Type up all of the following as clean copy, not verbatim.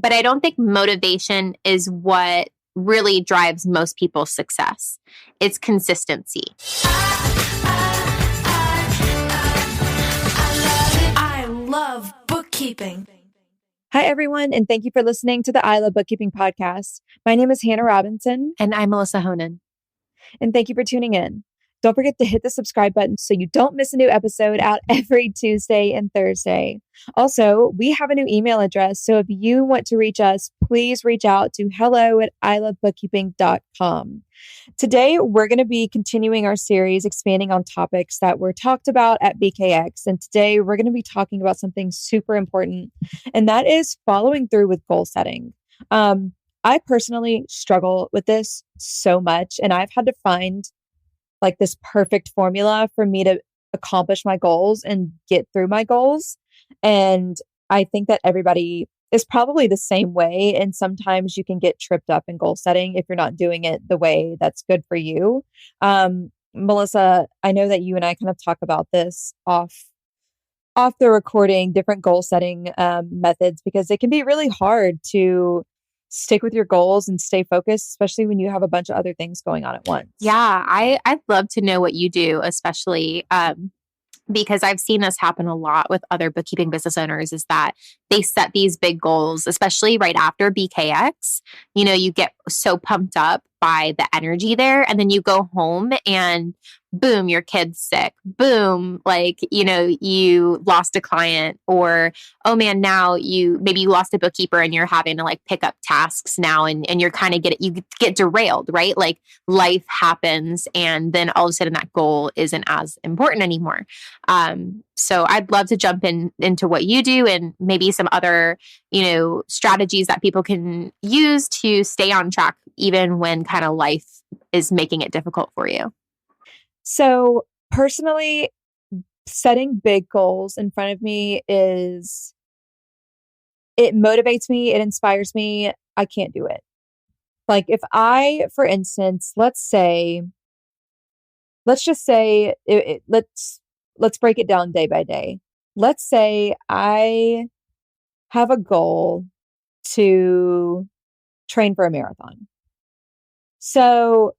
but I don't think motivation is what really drives most people's success. It's consistency. I love bookkeeping. Hi, everyone, and thank you for listening to the I Love Bookkeeping podcast. My name is Hannah Robinson. And I'm Melissa Honan. And thank you for tuning in. Don't forget to hit the subscribe button so you don't miss a new episode out every Tuesday and Thursday. Also, we have a new email address, so if you want to reach us, please reach out to hello@ilovebookkeeping.com. Today, we're going to be continuing our series, expanding on topics that were talked about at BKX. And today, we're going to be talking about something super important, and that is following through with goal setting. I personally struggle with this so much, and I've had to find like this perfect formula for me to accomplish my goals and get through my goals. And I think that everybody is probably the same way. And sometimes you can get tripped up in goal setting if you're not doing it the way that's good for you. Melissa, I know that you and I kind of talk about this off the recording, different goal setting methods, because it can be really hard to stick with your goals and stay focused, especially when you have a bunch of other things going on at once. Yeah, I'd love to know what you do, especially because I've seen this happen a lot with other bookkeeping business owners, is that they set these big goals, especially right after BKX. You know, you get so pumped up by the energy there, and then you go home and boom, your kid's sick. Boom, like, you know, you lost a client, or, oh man, now maybe you lost a bookkeeper and you're having to like pick up tasks now, and you're kind of you get derailed, right? Like life happens, and then all of a sudden that goal isn't as important anymore. So I'd love to jump into what you do and maybe some other, you know, strategies that people can use to stay on track, even when kind of life is making it difficult for you. So personally, setting big goals in front of me it motivates me. It inspires me. I can't do it. Like if for instance, let's just say, let's break it down day by day. Let's say I have a goal to train for a marathon. So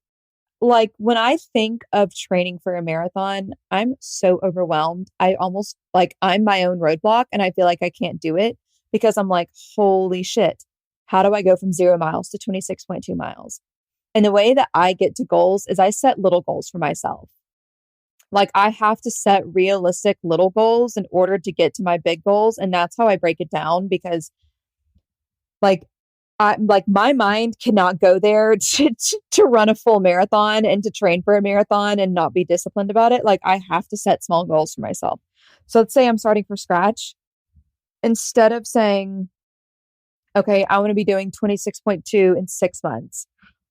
like when I think of training for a marathon, I'm so overwhelmed. I almost like I'm my own roadblock, and I feel like I can't do it because I'm like, holy shit, how do I go from 0 miles to 26.2 miles? And the way that I get to goals is I set little goals for myself. Like I have to set realistic little goals in order to get to my big goals. And that's how I break it down, because my mind cannot go there to run a full marathon and to train for a marathon and not be disciplined about it. Like I have to set small goals for myself. So let's say I'm starting from scratch. Instead of saying, okay, I want to be doing 26.2 in 6 months,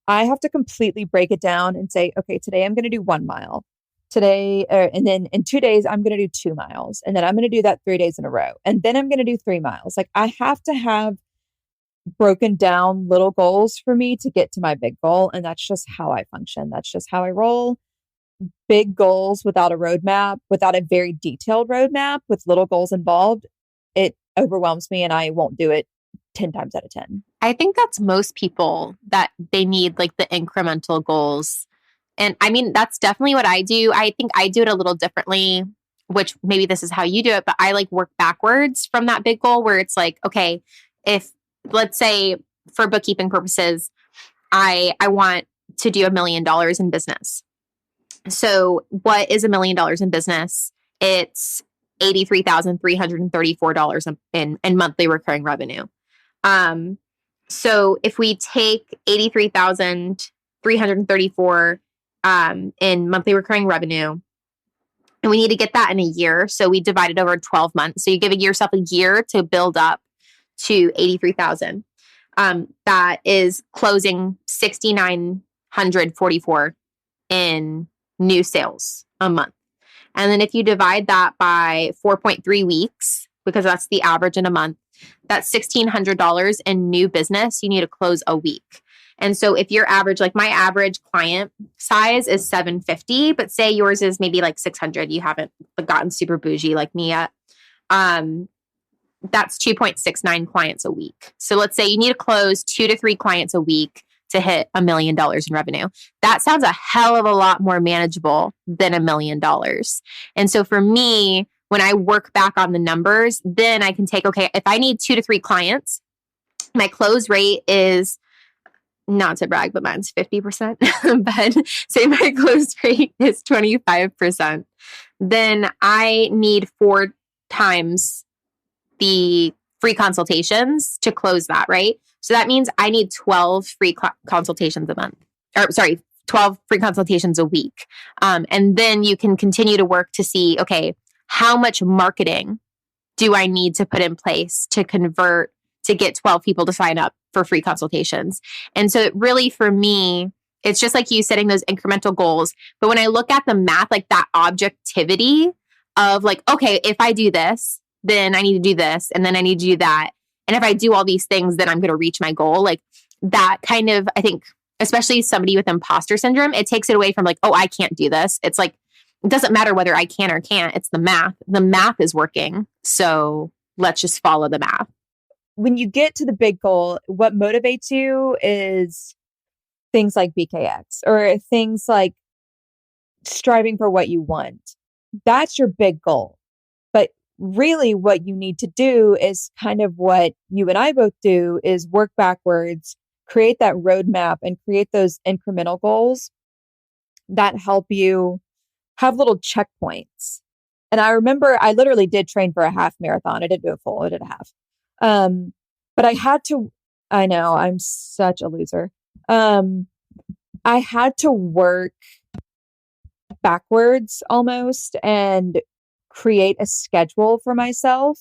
I have to completely break it down and say, okay, today I'm going to do 1 mile. Today, and then in 2 days, I'm going to do 2 miles. And then I'm going to do that 3 days in a row. And then I'm going to do 3 miles. Like I have to have broken down little goals for me to get to my big goal. And that's just how I function. That's just how I roll. Big goals without a roadmap, without a very detailed roadmap with little goals involved, it overwhelms me and I won't do it 10 times out of 10. I think that's most people, that they need like the incremental goals. And I mean, that's definitely what I do. I think I do it a little differently, which maybe this is how you do it, but I like work backwards from that big goal, where it's like, okay, if let's say for bookkeeping purposes, I want to do $1 million in business. So what is $1 million in business? It's $83,334 in monthly recurring revenue. So if we take 83,334 in monthly recurring revenue, and we need to get that in a year, so we divide it over 12 months. So you give yourself a year to build up to 83,000. That is closing 6,944 in new sales a month. And then if you divide that by 4.3 weeks, because that's the average in a month, that's $1,600 in new business you need to close a week. And so if your average, like my average client size is 750, but say yours is maybe like 600, you haven't gotten super bougie like me yet. that's 2.69 clients a week. So let's say you need to close 2 to 3 clients a week to hit $1 million in revenue. That sounds a hell of a lot more manageable than $1 million. And so for me, when I work back on the numbers, then I can take, okay, if I need 2 to 3 clients, my close rate is, not to brag, but mine's 50%. But say my close rate is 25%, then I need 4 times the free consultations to close that, right? So that means I need 12 free consultations a month, or sorry, 12 free consultations a week. And then you can continue to work to see, okay, how much marketing do I need to put in place to convert, to get 12 people to sign up for free consultations? And so it really, for me, it's just like you setting those incremental goals. But when I look at the math, like that objectivity of like, okay, if I do this, then I need to do this, and then I need to do that. And if I do all these things, then I'm going to reach my goal. Like that kind of, I think, especially somebody with imposter syndrome, it takes it away from like, oh, I can't do this. It's like, it doesn't matter whether I can or can't. It's the math. The math is working. So let's just follow the math. When you get to the big goal, what motivates you is things like BKX or things like striving for what you want. That's your big goal. But really what you need to do is kind of what you and I both do, is work backwards, create that roadmap and create those incremental goals that help you have little checkpoints. And I remember I literally did train for a half marathon. I didn't do a full, I did a half. But I had to, I know I'm such a loser. I had to work backwards almost and create a schedule for myself,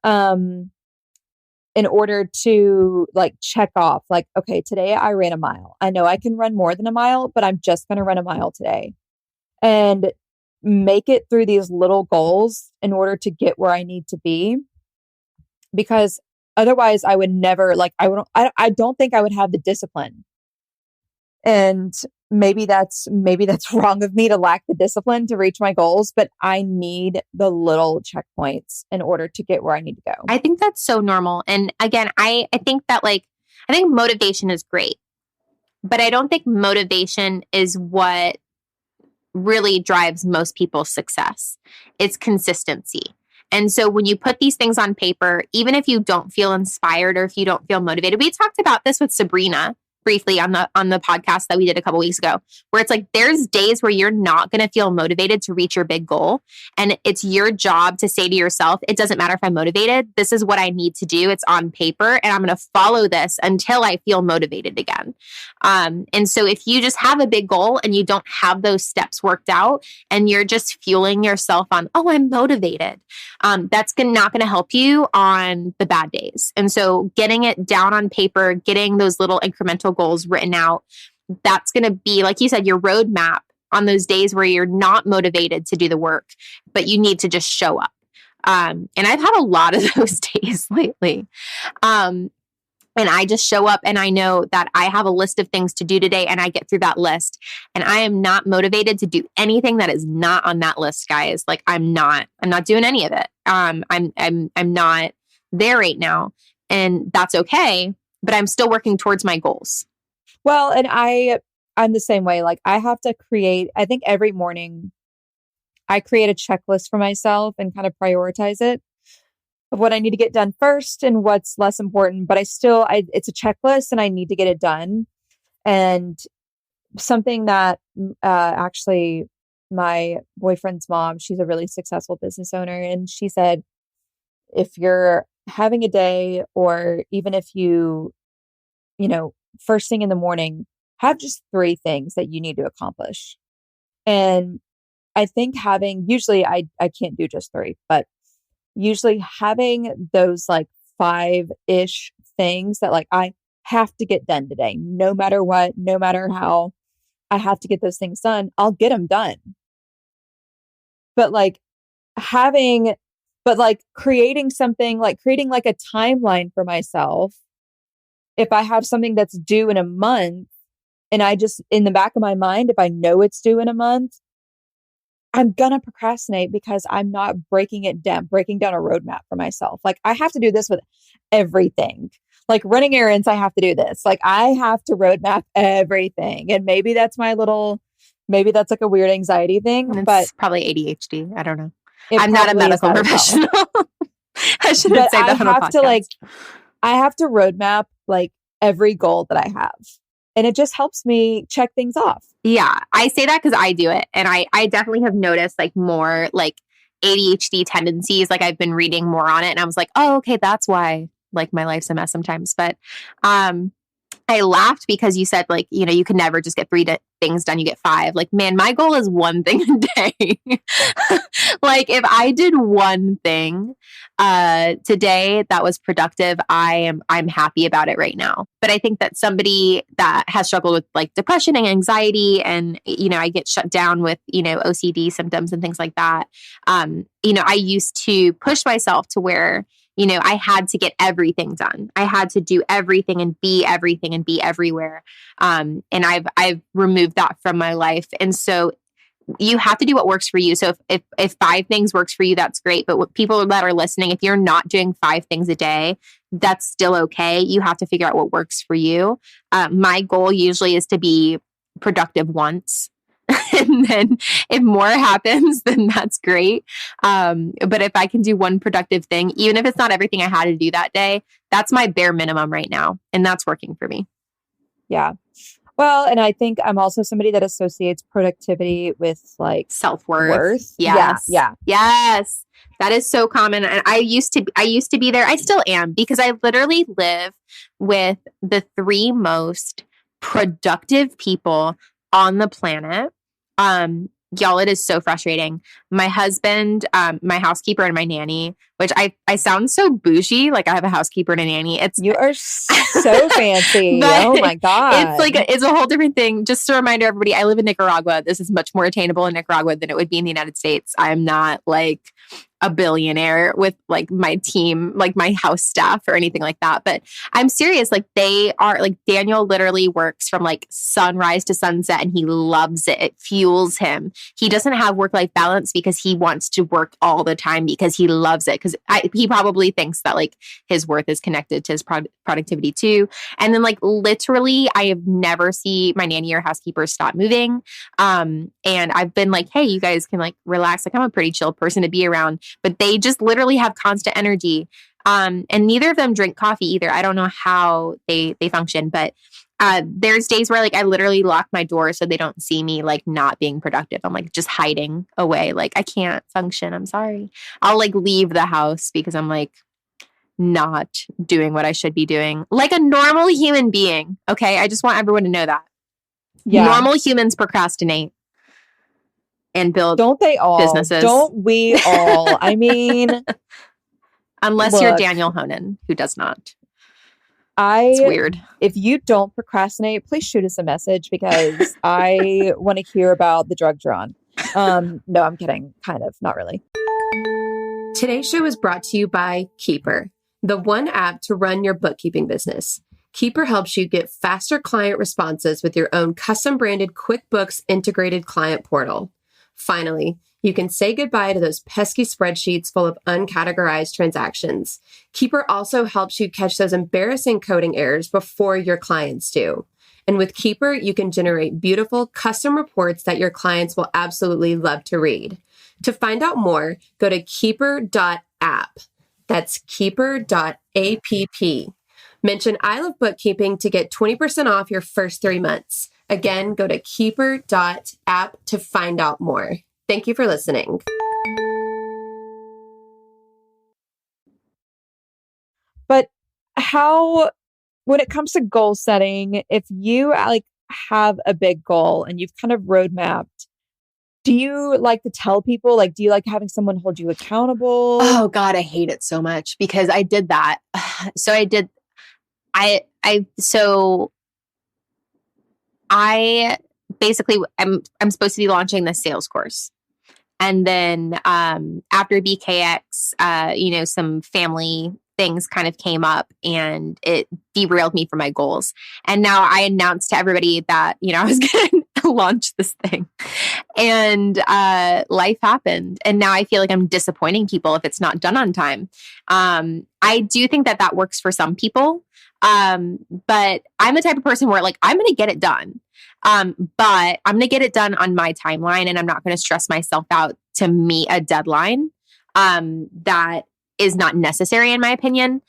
in order to like check off like, okay, today I ran a mile. I know I can run more than a mile, but I'm just going to run a mile today, and make it through these little goals in order to get where I need to be. Because otherwise I would never, like, I don't think I would have the discipline. And maybe that's wrong of me to lack the discipline to reach my goals, but I need the little checkpoints in order to get where I need to go. I think that's so normal. And again, I think that I think motivation is great, but I don't think motivation is what really drives most people's success. It's consistency. And so when you put these things on paper, even if you don't feel inspired or if you don't feel motivated, we talked about this with Sabrina briefly on the podcast that we did a couple weeks ago, where it's like, there's days where you're not going to feel motivated to reach your big goal. And it's your job to say to yourself, it doesn't matter if I'm motivated. This is what I need to do. It's on paper and I'm going to follow this until I feel motivated again. And so if you just have a big goal and you don't have those steps worked out and you're just fueling yourself on, oh, I'm motivated, that's not going to help you on the bad days. And so getting it down on paper, getting those little incremental goals written out, that's going to be, like you said, your roadmap on those days where you're not motivated to do the work, but you need to just show up. And I've had a lot of those days lately. And I just show up and I know that I have a list of things to do today, and I get through that list, and I am not motivated to do anything that is not on that list, guys. Like I'm not doing any of it. I'm not there right now, and that's okay, but I'm still working towards my goals. Well, and I'm the same way. Like I have to create, I think every morning I create a checklist for myself and kind of prioritize it of what I need to get done first and what's less important. But it's a checklist and I need to get it done. And something that actually my boyfriend's mom, she's a really successful business owner. And she said, if you're having a day, or even if you first thing in the morning, have just 3 things that you need to accomplish. And I think usually I can't do just 3, but usually having those like 5-ish things that like I have to get done today, no matter what, no matter how, I have to get those things done. I'll get them done. But creating something, like creating like a timeline for myself. If I have something that's due in a month, and I just, in the back of my mind, if I know it's due in a month, I'm gonna procrastinate because I'm not breaking down a roadmap for myself. Like I have to do this with everything. Like running errands, I have to do this. Like I have to roadmap everything. And maybe that's like a weird anxiety thing, but It's probably ADHD. I don't know. it I'm not a probably is medical that as well. professional. I shouldn't But say that on a podcast. I have to roadmap like every goal that I have. And it just helps me check things off. Yeah, I say that because I do it. And I definitely have noticed like more like ADHD tendencies. Like I've been reading more on it and I was like, oh, okay, that's why like my life's a mess sometimes. But I laughed because you said like, you know, you can never just get things done. You get 5. Like, man, my goal is one thing a day. Like if I did one thing today that was productive, I'm happy about it right now. But I think that somebody that has struggled with like depression and anxiety and, you know, I get shut down with, you know, OCD symptoms and things like that. You know, I used to push myself to where, you know, I had to get everything done. I had to do everything and be everywhere. And I've removed that from my life. And so you have to do what works for you. So if 5 things works for you, that's great. But what people that are listening, if you're not doing 5 things a day, that's still okay. You have to figure out what works for you. My goal usually is to be productive once. And then if more happens, then that's great. But if I can do one productive thing, even if it's not everything I had to do that day, that's my bare minimum right now. And that's working for me. Yeah. Well, and I think I'm also somebody that associates productivity with like Self-worth. Yes. Yeah. Yes. That is so common. And I used to be there. I still am because I literally live with the 3 most productive people on the planet. Y'all, it is so frustrating. My husband, my housekeeper, and my nanny, which I sound so bougie, like I have a housekeeper and a nanny. You are so fancy. Oh my God. It's like, it's a whole different thing. Just to remind everybody, I live in Nicaragua. This is much more attainable in Nicaragua than it would be in the United States. I'm not like a billionaire with like my team, like my house staff or anything like that. But I'm serious. Like they are like Daniel literally works from like sunrise to sunset and he loves it. It fuels him. He doesn't have work-life balance because he wants to work all the time because he loves it. Because he probably thinks that like his worth is connected to his productivity too. And then like literally I have never seen my nanny or housekeeper stop moving. And I've been like, hey, you guys can like relax. Like I'm a pretty chill person to be around. But they just literally have constant energy. And neither of them drink coffee either. I don't know how they function, but there's days where like I literally lock my door so they don't see me like not being productive. I'm like just hiding away. Like I can't function. I'm sorry. I'll like leave the house because I'm like not doing what I should be doing. Like a normal human being. Okay. I just want everyone to know that. Yeah. Normal humans procrastinate. And build don't they all businesses. Don't we all? I mean, unless you're Daniel Honan, who does not. It's weird. If you don't procrastinate, please shoot us a message because I want to hear about the drugs you're on. No, I'm kidding. Kind of, not really. Today's show is brought to you by Keeper, the one app to run your bookkeeping business. Keeper helps you get faster client responses with your own custom branded QuickBooks integrated client portal. Finally, you can say goodbye to those pesky spreadsheets full of uncategorized transactions. Keeper also helps you catch those embarrassing coding errors before your clients do. And with Keeper, you can generate beautiful custom reports that your clients will absolutely love to read. To find out more, go to keeper.app. That's keeper.app. Mention I Love Bookkeeping to get 20% off your first 3 months. Again, go to keeper.app to find out more. Thank you for listening. But when it comes to goal setting, if you like have a big goal and you've kind of roadmapped, do you like to tell people, like, do you like having someone hold you accountable? Oh God, I hate it so much because I did that. I basically I'm supposed to be launching the sales course. And then after BKX, some family things kind of came up and it derailed me from my goals. And now I announced to everybody that, I was going to launch this thing. And life happened. And now I feel like I'm disappointing people if it's not done on time. I do think that that works for some people. But I'm the type of person where like, I'm going to get it done. But I'm going to get it done on my timeline, and I'm not going to stress myself out to meet a deadline that is not necessary, in my opinion.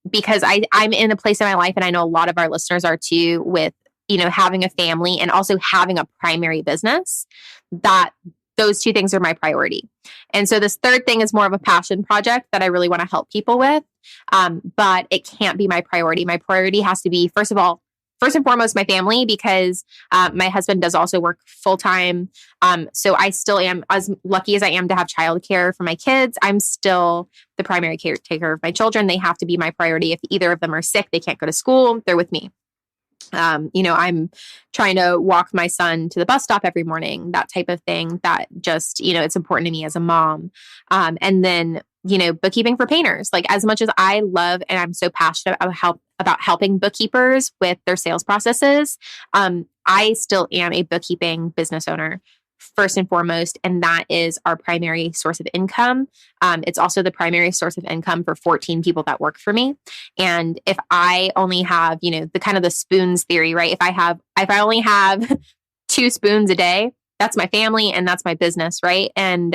Because I'm in a place in my life, and I know a lot of our listeners are too, with, you know, having a family and also having a primary business, that those two things are my priority. And so this third thing is more of a passion project that I really want to help people with. But it can't be my priority. My priority has to be, first and foremost, my family, because my husband does also work full time. So I still am, as lucky as I am to have childcare for my kids, I'm still the primary caretaker of my children. They have to be my priority. If either of them are sick, they can't go to school, they're with me. I'm trying to walk my son to the bus stop every morning, that type of thing. That just, it's important to me as a mom. And then, bookkeeping for painters. Like, as much as I love and I'm so passionate about helping bookkeepers with their sales processes, I still am a bookkeeping business owner first and foremost, and that is our primary source of income. It's also the primary source of income for 14 people that work for me. And if I only have, the kind of the spoons theory, right? If I only have 2 spoons a day, that's my family and that's my business, right? And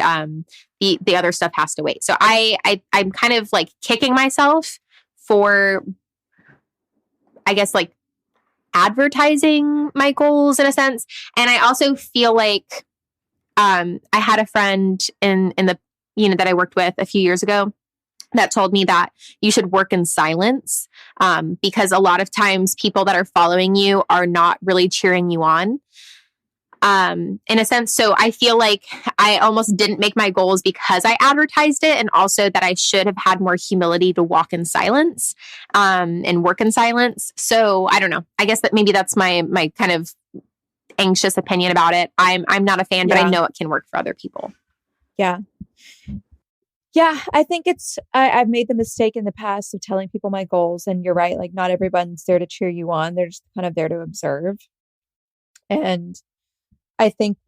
the other stuff has to wait. So I'm kind of like kicking myself for, I guess, like advertising my goals in a sense. And I also feel like I had a friend in the, that I worked with a few years ago that told me that you should work in silence, because a lot of times people that are following you are not really cheering you on, in a sense. So I feel like I almost didn't make my goals because I advertised it, and also that I should have had more humility to walk in silence, and work in silence. So I don't know. I guess that maybe that's my kind of anxious opinion about it. I'm not a fan, but I know it can work for other people. Yeah. Yeah. I think I've made the mistake in the past of telling people my goals, and you're right. Like, not everyone's there to cheer you on. They're just kind of there to observe. And I think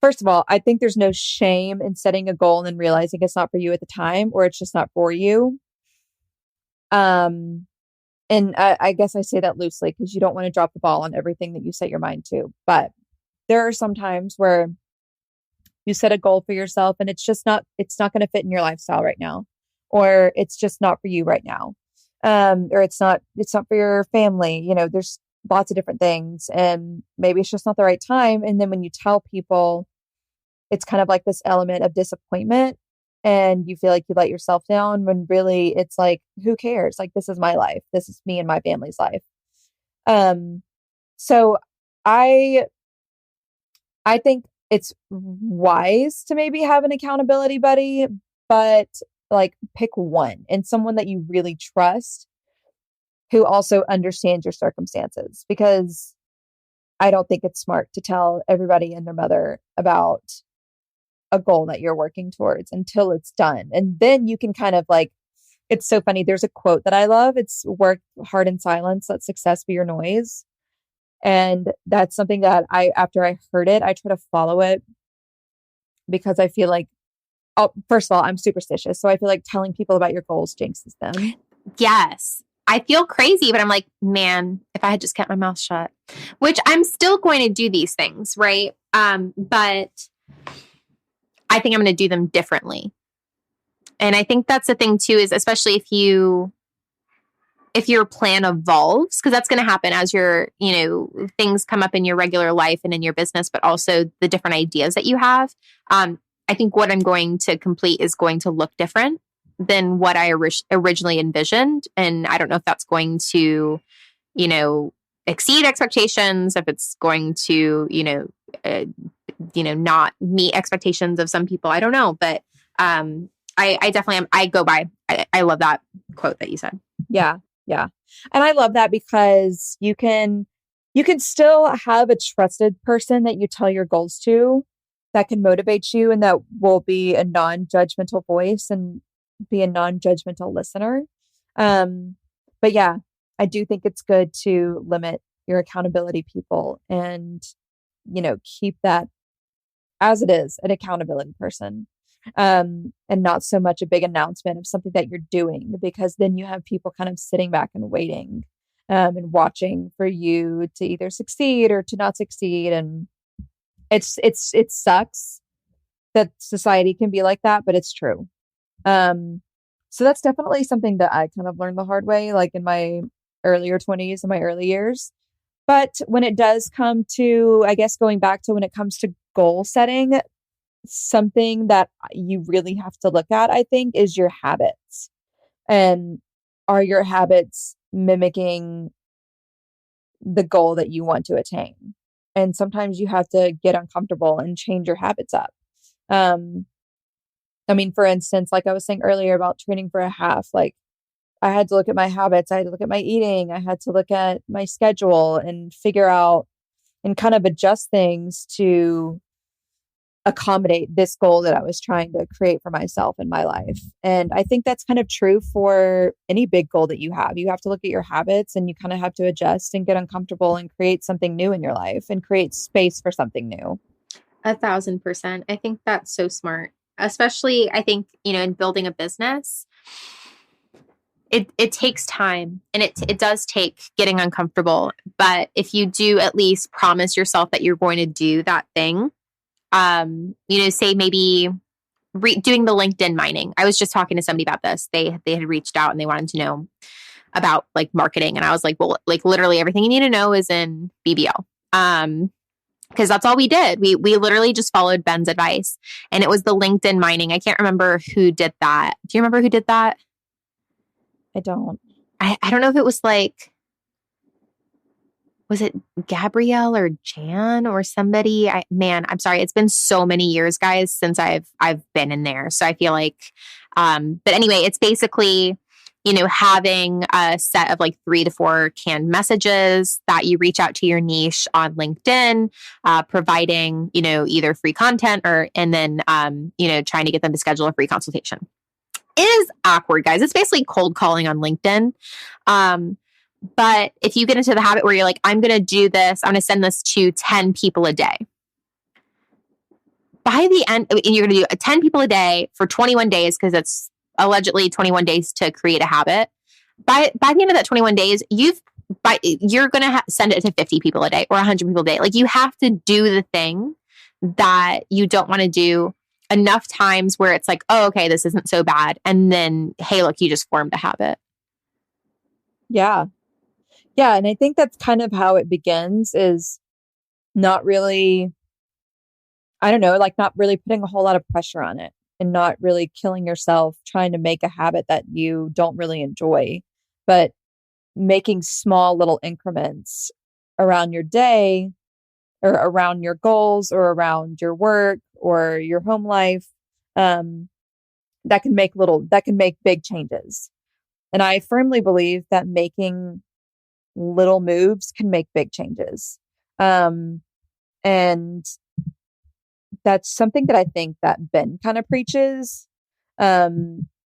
first of all, I think there's no shame in setting a goal and then realizing it's not for you at the time, or it's just not for you. And I guess I say that loosely because you don't want to drop the ball on everything that you set your mind to. But there are some times where you set a goal for yourself and it's not going to fit in your lifestyle right now, or it's just not for you right now. Or it's not for your family. There's lots of different things, and maybe it's just not the right time. And then when you tell people, it's kind of like this element of disappointment, and you feel like you let yourself down, when really it's like, who cares? Like, this is my life. This is me and my family's life. So I think it's wise to maybe have an accountability buddy, but like, pick one, and someone that you really trust, who also understands your circumstances, because I don't think it's smart to tell everybody and their mother about a goal that you're working towards until it's done. And then you can kind of like, it's so funny. There's a quote that I love. It's work hard in silence, let success be your noise. And that's something that after I heard it, I try to follow it, because I feel like, first of all, I'm superstitious. So I feel like telling people about your goals jinxes them. Yes. I feel crazy, but I'm like, man, if I had just kept my mouth shut, which I'm still going to do these things, right? But I think I'm going to do them differently. And I think that's the thing too, is especially if your plan evolves, because that's going to happen as your, things come up in your regular life and in your business, but also the different ideas that you have. I think what I'm going to complete is going to look different than what I originally envisioned. And I don't know if that's going to, exceed expectations, if it's going to, not meet expectations of some people. I don't know, but I definitely am. I love that quote that you said. Yeah. Yeah. And I love that, because you can still have a trusted person that you tell your goals to, that can motivate you, and that will be a non-judgmental voice and be a non-judgmental listener. But yeah, I do think it's good to limit your accountability people and, keep that as it is, an accountability person. And not so much a big announcement of something that you're doing, because then you have people kind of sitting back and waiting, and watching for you to either succeed or to not succeed. And it sucks that society can be like that, but it's true. So that's definitely something that I kind of learned the hard way, like in my earlier 20s and my early years. But when it does come to, I guess, going back to when it comes to goal setting, something that you really have to look at, I think, is your habits. And are your habits mimicking the goal that you want to attain? And sometimes you have to get uncomfortable and change your habits up. For instance, like I was saying earlier about training for a half, like I had to look at my habits. I had to look at my eating. I had to look at my schedule and figure out and kind of adjust things to accommodate this goal that I was trying to create for myself in my life. And I think that's kind of true for any big goal that you have. You have to look at your habits and you kind of have to adjust and get uncomfortable and create something new in your life and create space for something new. 1,000%. I think that's so smart. Especially, I think, in building a business, it takes time and it does take getting uncomfortable. But if you do at least promise yourself that you're going to do that thing, say maybe doing the LinkedIn mining. I was just talking to somebody about this. They had reached out and they wanted to know about like marketing. And I was like, well, like literally everything you need to know is in BBL. Because that's all we did. We literally just followed Ben's advice, and it was the LinkedIn mining. I can't remember who did that. Do you remember who did that? I don't. I don't know if it was like, was it Gabrielle or Jan or somebody? I'm sorry. It's been so many years, guys, since I've been in there. So I feel like, but anyway, it's basically, having a set of like 3 to 4 canned messages that you reach out to your niche on LinkedIn, providing, either free content and then, trying to get them to schedule a free consultation. It is awkward, guys. It's basically cold calling on LinkedIn. But if you get into the habit where you're like, I'm going to do this, I'm going to send this to 10 people a day. By the end, and you're going to do 10 people a day for 21 days, because it's allegedly 21 days to create a habit. By the end of that 21 days, you're going to send it to 50 people a day or 100 people a day. Like, you have to do the thing that you don't want to do enough times where it's like, oh, okay, this isn't so bad. And then, hey, look, you just formed a habit. Yeah. Yeah. And I think that's kind of how it begins, is not really, I don't know, like not really putting a whole lot of pressure on it and not really killing yourself trying to make a habit that you don't really enjoy, but making small little increments around your day or around your goals or around your work or your home life, that can make big changes. And I firmly believe that making little moves can make big changes. And that's something that I think that Ben kind of preaches,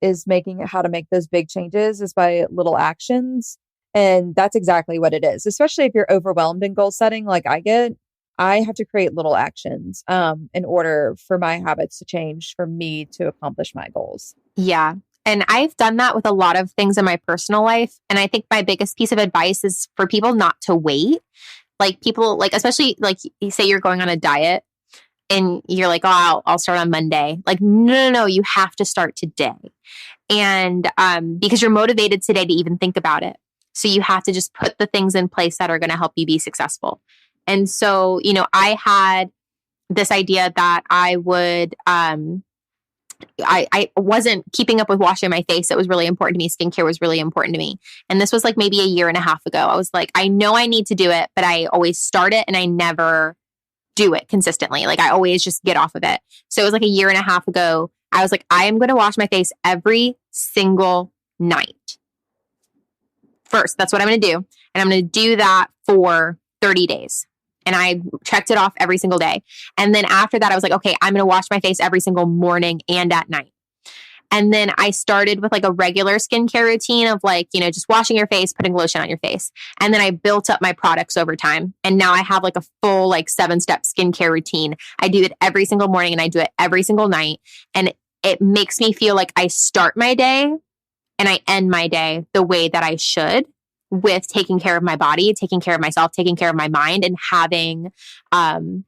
is how to make those big changes is by little actions. And that's exactly what it is, especially if you're overwhelmed in goal setting like I get. I have to create little actions in order for my habits to change, for me to accomplish my goals. Yeah. And I've done that with a lot of things in my personal life. And I think my biggest piece of advice is for people not to wait. Like people, like, especially like you say you're going on a diet and you're like, oh, I'll start on Monday. Like, no, you have to start today. And because you're motivated today to even think about it. So you have to just put the things in place that are going to help you be successful. And so, I had this idea that I would, I wasn't keeping up with washing my face. It was really important to me. Skincare was really important to me. And this was like maybe a year and a half ago. I was like, I know I need to do it, but I always start it and I never do it consistently. Like I always just get off of it. So it was like a year and a half ago. I was like, I am going to wash my face every single night. First, that's what I'm going to do. And I'm going to do that for 30 days. And I checked it off every single day. And then after that, I was like, okay, I'm going to wash my face every single morning and at night. And then I started with like a regular skincare routine of like, just washing your face, putting lotion on your face. And then I built up my products over time. And now I have like a full like 7-step skincare routine. I do it every single morning and I do it every single night. And it makes me feel like I start my day and I end my day the way that I should, with taking care of my body, taking care of myself, taking care of my mind, and having, kind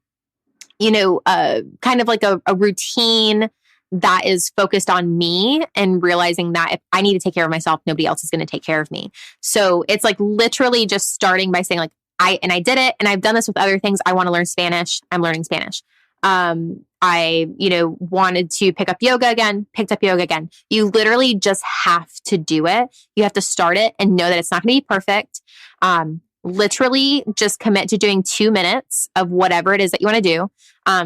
of like a routine that is focused on me, and realizing that if I need to take care of myself, nobody else is going to take care of me. So it's like literally just starting by saying like, I did it, and I've done this with other things. I want to learn Spanish. I'm learning Spanish. I wanted to pick up yoga again, picked up yoga again. You literally just have to do it. You have to start it and know that it's not going to be perfect. Literally just commit to doing 2 minutes of whatever it is that you want to do.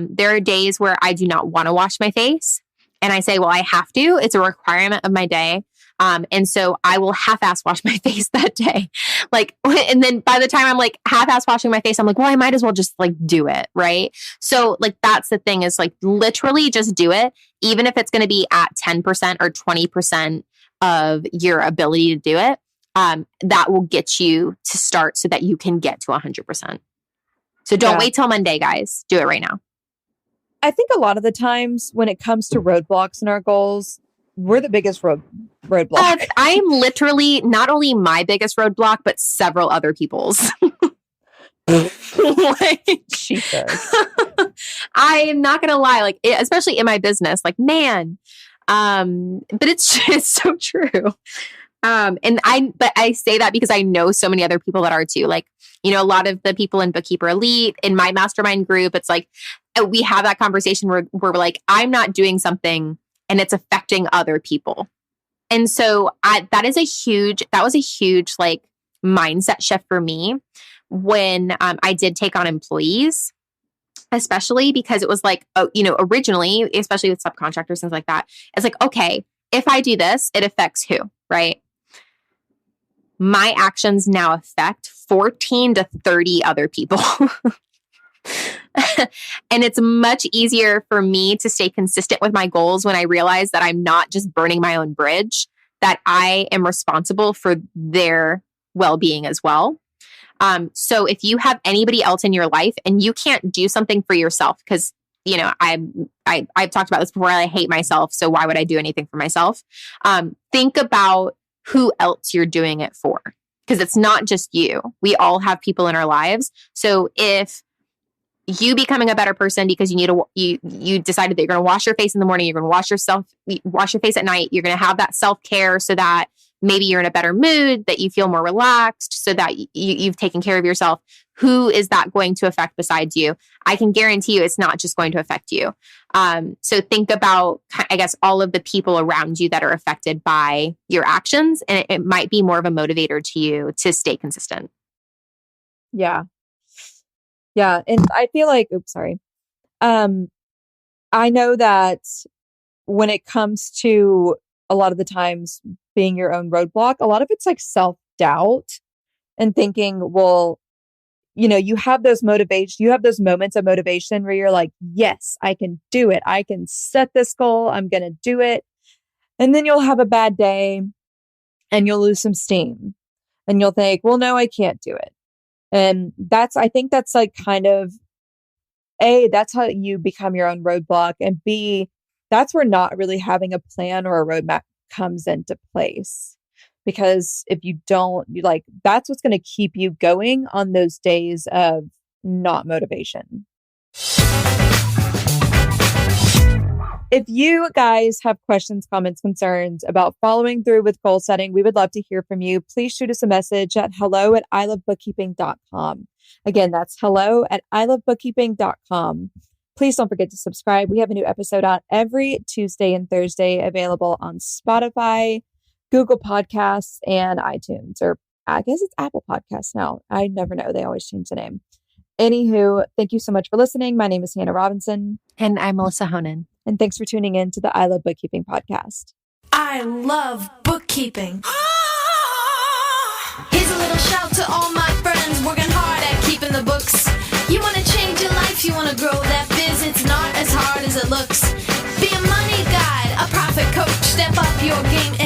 There are days where I do not want to wash my face, and I say, well, I have to. It's a requirement of my day. And so I will half-ass wash my face that day. And then by the time I'm like half-ass washing my face, I'm like, well, I might as well just like do it. Right. So like, that's the thing, is like literally just do it. Even if it's going to be at 10% or 20% of your ability to do it, that will get you to start so that you can get to 100%. So don't wait till Monday, guys. Do it right now. I think a lot of the times when it comes to roadblocks in our goals, we're the biggest roadblock. I'm literally not only my biggest roadblock, but several other people's. Jesus. I am not going to lie, like, especially in my business, like, man, but it's so true. But I say that because I know so many other people that are too. Like, a lot of the people in Bookkeeper Elite, in my mastermind group, it's like, we have that conversation where we're like, I'm not doing something and it's affecting other people. And so that was a huge like mindset shift for me when I did take on employees, especially because it was like, originally, especially with subcontractors, things like that, it's like, okay, if I do this, it affects who, right? My actions now affect 14 to 30 other people. And it's much easier for me to stay consistent with my goals when I realize that I'm not just burning my own bridge, that I am responsible for their well-being as well. So if you have anybody else in your life and you can't do something for yourself, because, I've talked about this before, I hate myself. So why would I do anything for myself? Think about who else you're doing it for, because it's not just you. We all have people in our lives. So if you becoming a better person because you decided that you're going to wash your face in the morning, you're going to wash your face at night, you're going to have that self-care so that maybe you're in a better mood, that you feel more relaxed, so that you've taken care of yourself. Who is that going to affect besides you? I can guarantee you it's not just going to affect you. So think about, I guess, all of the people around you that are affected by your actions, and it might be more of a motivator to you to stay consistent. Yeah. Yeah. And I feel like, I know that when it comes to a lot of the times being your own roadblock, a lot of it's like self-doubt and thinking, well, you have those moments of motivation where you're like, yes, I can do it. I can set this goal. I'm going to do it. And then you'll have a bad day and you'll lose some steam and you'll think, well, no, I can't do it. And I think that's like kind of A, that's how you become your own roadblock. And B, that's where not really having a plan or a roadmap comes into place. Because if you don't, that's what's going to keep you going on those days of not motivation. If you guys have questions, comments, concerns about following through with goal setting, we would love to hear from you. Please shoot us a message at hello@ilovebookkeeping.com. Again, that's hello@ilovebookkeeping.com. Please don't forget to subscribe. We have a new episode out every Tuesday and Thursday, available on Spotify, Google Podcasts, and iTunes, or I guess it's Apple Podcasts now. I never know. They always change the name. Anywho, thank you so much for listening. My name is Hannah Robinson. And I'm Melissa Honan. And thanks for tuning in to the I Love Bookkeeping podcast. I love bookkeeping. Here's a little shout to all my friends working hard at keeping the books. You want to change your life, you want to grow that biz. It's not as hard as it looks. Be a money guide, a profit coach. Step up your game